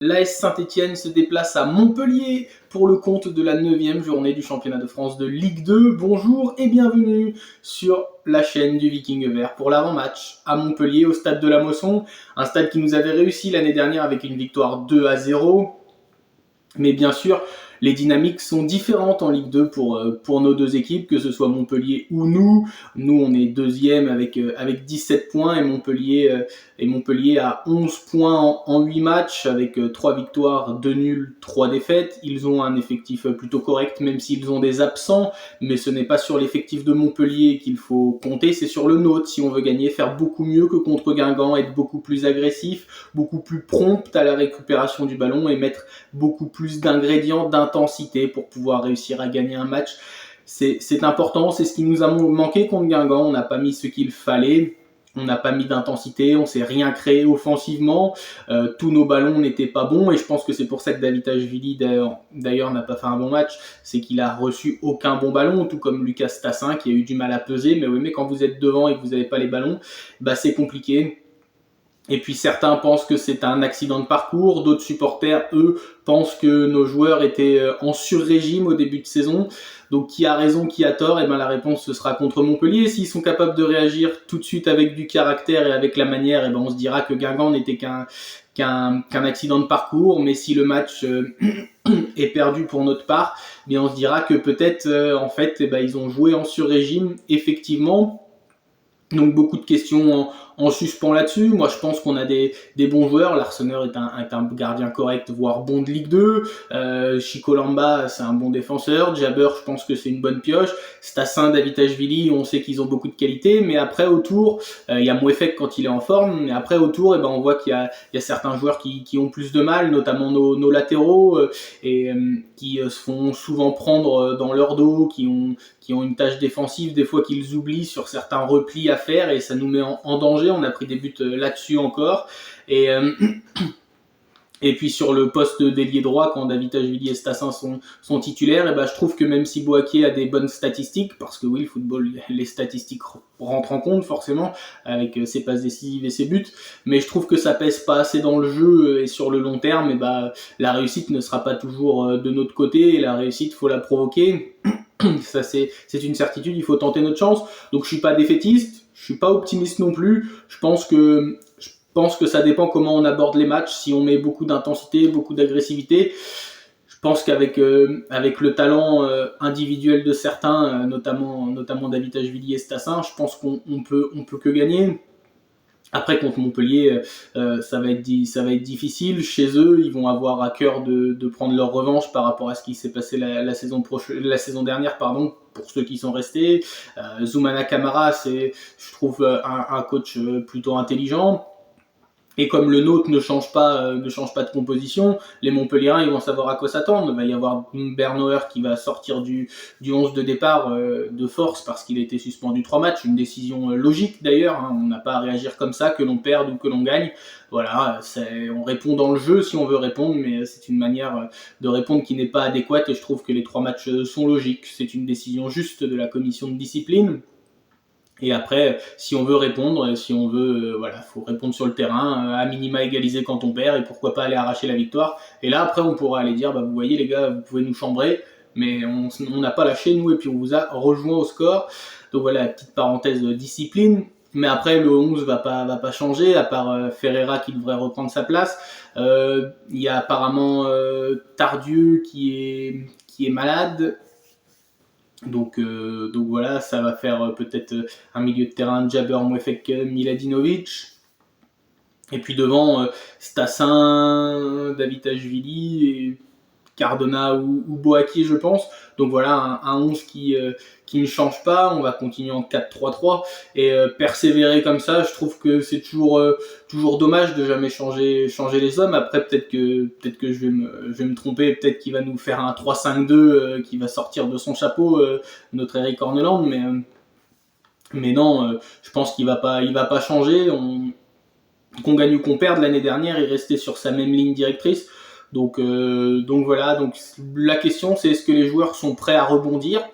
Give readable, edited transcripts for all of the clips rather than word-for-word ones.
L'AS Saint-Étienne se déplace à Montpellier pour le compte de la 9e journée du championnat de France de Ligue 2. Bonjour et bienvenue sur la chaîne du Viking Vert pour l'avant-match à Montpellier au stade de la Mosson. Un stade qui nous avait réussi l'année dernière avec une victoire 2-0. Mais bien sûr, les dynamiques sont différentes en Ligue 2 pour nos deux équipes, que ce soit Montpellier ou nous. Nous, on est deuxième avec 17 points et Montpellier a 11 points en 8 matchs avec 3 victoires, 2 nuls, 3 défaites. Ils ont un effectif plutôt correct, même s'ils ont des absents, mais ce n'est pas sur l'effectif de Montpellier qu'il faut compter, c'est sur le nôtre. Si on veut gagner, faire beaucoup mieux que contre Guingamp, être beaucoup plus agressif, beaucoup plus prompt à la récupération du ballon et mettre beaucoup plus d'ingrédients d'intensité pour pouvoir réussir à gagner un match. C'est important, c'est ce qui nous a manqué contre Guingamp. On n'a pas mis ce qu'il fallait, on n'a pas mis d'intensité, on s'est rien créé offensivement, tous nos ballons n'étaient pas bons et je pense que c'est pour ça que David-Ashvili d'ailleurs n'a pas fait un bon match, c'est qu'il a reçu aucun bon ballon, tout comme Lucas Tassin qui a eu du mal à peser, mais oui, mais quand vous êtes devant et que vous n'avez pas les ballons, c'est compliqué. Et puis certains pensent que c'est un accident de parcours, d'autres supporters, eux, pensent que nos joueurs étaient en sur-régime au début de saison. Donc qui a raison, qui a tort? Et la réponse ce sera contre Montpellier. S'ils sont capables de réagir tout de suite avec du caractère et avec la manière, et on se dira que Guingamp n'était qu'un accident de parcours. Mais si le match est perdu pour notre part, on se dira que peut-être ils ont joué en sur-régime effectivement. Donc beaucoup de questions en suspens là-dessus. Moi je pense qu'on a des bons joueurs. Larsonneur est un gardien correct, voire bon de Ligue 2. Chico Lamba, c'est un bon défenseur. Jabber, je pense que c'est une bonne pioche. Stassin, David-Ashvili, on sait qu'ils ont beaucoup de qualité. Mais après autour, il y a Mouefek quand il est en forme. Mais après autour, on voit qu'il y a certains joueurs qui ont plus de mal, notamment nos latéraux, qui se font souvent prendre dans leur dos, qui ont une tâche défensive, des fois qu'ils oublient sur certains replis à faire et ça nous met en danger. On a pris des buts là-dessus encore. Et puis sur le poste d'ailier droit, quand David-Ashvili et Stassin sont titulaires, je trouve que même si Boaké a des bonnes statistiques, parce que oui, le football, les statistiques rentrent en compte forcément, avec ses passes décisives et ses buts, mais je trouve que ça pèse pas assez dans le jeu et sur le long terme, la réussite ne sera pas toujours de notre côté, et la réussite, faut la provoquer. Ça c'est une certitude, il faut tenter notre chance. Donc je suis pas défaitiste, je suis pas optimiste non plus. Je pense que ça dépend comment on aborde les matchs. Si on met beaucoup d'intensité, beaucoup d'agressivité, je pense qu'avec le talent individuel de certains, notamment David-Ashvili et Stassin, je pense qu'on peut que gagner. Après contre Montpellier, ça va être difficile. Chez eux, ils vont avoir à cœur de prendre leur revanche par rapport à ce qui s'est passé la saison dernière, pour ceux qui sont restés. Zoumana Camara, c'est, je trouve, un coach plutôt intelligent. Et comme le nôtre ne change pas de composition, les Montpelliérains ils vont savoir à quoi s'attendre. Il va y avoir Bernauer qui va sortir du 11 de départ de force parce qu'il a été suspendu 3 matchs. Une décision logique d'ailleurs, hein. On n'a pas à réagir comme ça, que l'on perde ou que l'on gagne. Voilà, on répond dans le jeu si on veut répondre, mais c'est une manière de répondre qui n'est pas adéquate et je trouve que les 3 matchs sont logiques. C'est une décision juste de la commission de discipline. Et après, si on veut répondre, faut répondre sur le terrain, à minima égaliser quand on perd, et pourquoi pas aller arracher la victoire. Et là, après, on pourra aller dire, vous voyez les gars, vous pouvez nous chambrer, mais on n'a pas lâché nous, et puis on vous a rejoint au score. Donc voilà, petite parenthèse discipline. Mais après, le 11 va pas changer, à part Ferreira qui devrait reprendre sa place. Il y a apparemment Tardieu qui est malade. Donc voilà, ça va faire peut-être un milieu de terrain Jabber, Mouefek, Miladinovic. Et puis devant, Stassin, David-Ashvili, et Cardona ou Boaké, je pense. Donc voilà, un 11 qui ne change pas. On va continuer en 4-3-3 et persévérer comme ça. Je trouve que c'est toujours dommage de jamais changer les hommes. Après peut-être que je vais me tromper. Peut-être qu'il va nous faire un 3-5-2 qui va sortir de son chapeau notre Eric Orneland, mais non, je pense qu'il va pas changer. Qu'on gagne ou qu'on perde, l'année dernière, il restait sur sa même ligne directrice. Donc voilà, donc la question c'est est-ce que les joueurs sont prêts à rebondir,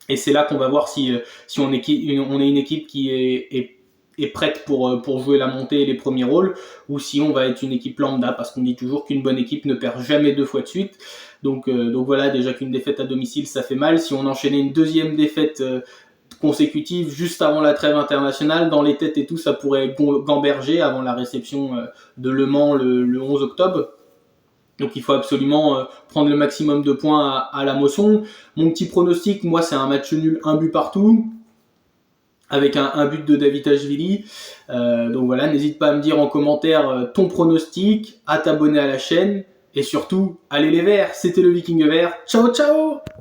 et c'est là qu'on va voir si on est une équipe qui est est prête pour jouer la montée et les premiers rôles, ou si on va être une équipe lambda, parce qu'on dit toujours qu'une bonne équipe ne perd jamais 2 fois de suite. Donc voilà, déjà qu'une défaite à domicile, ça fait mal. Si on enchaînait une deuxième défaite consécutive juste avant la trêve internationale, dans les têtes et tout, ça pourrait gamberger avant la réception de Le Mans le 11 octobre. Donc il faut absolument prendre le maximum de points à la Mosson. Mon petit pronostic, moi, c'est un match nul, un but partout, avec un but de Davitashvili. Donc voilà, n'hésite pas à me dire en commentaire ton pronostic, à t'abonner à la chaîne, et surtout, allez les Verts, c'était le Viking Vert. Ciao ciao!